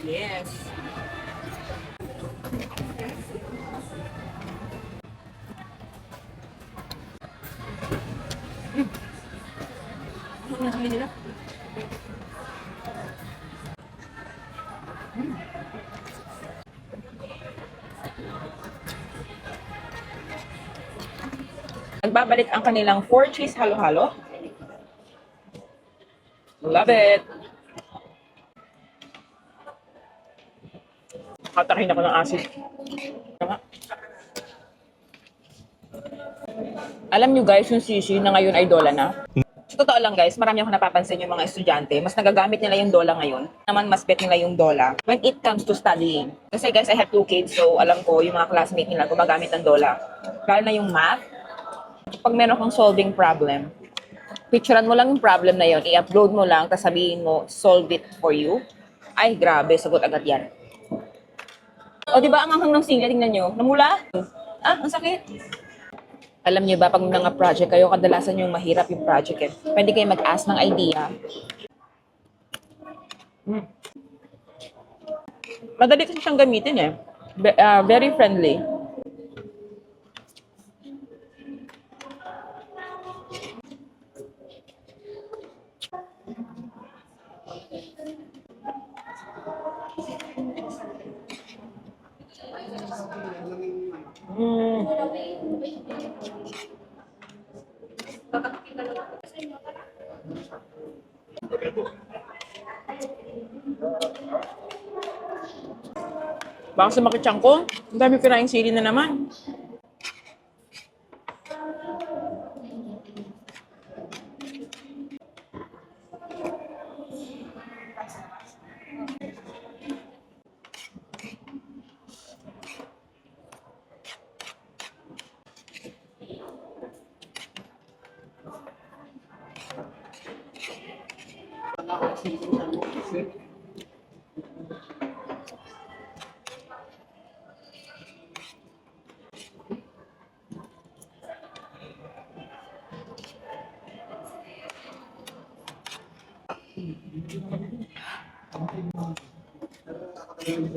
Yes. Ano na nila? Nagbabalik ang kanilang 4 cheese halo-halo. Love it! Nakatakin ako ng asid. Alam nyo guys, yung sushi na ngayon ay $1 na. Sa totoo lang guys, marami ako napapansin yung mga estudyante, mas nagagamit nila yung $1 ngayon. Naman mas bet nila yung $1 when it comes to studying. Kasi guys, I have 2 kids, so alam ko yung mga classmate nila gumagamit ng $1. Lalo na yung math, pag meron kang solving problem, picturean mo lang yung problem na yon, i-upload mo lang, tapos sabihin mo, solve it for you. Ay, grabe, sagot agad yan. O, di ba ang hanghang ng singlet, tingnan nyo, namula? Ah, ang sakit. Alam niyo ba, pag mga project kayo, kadalasan yung mahirap yung project eh. Pwede kayo mag-ask ng idea. Madali kasi siyang gamitin eh. Very friendly. Baka sumakit siyang ko. Ang dami kinaing sili na naman.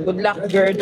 Good luck, Gerd.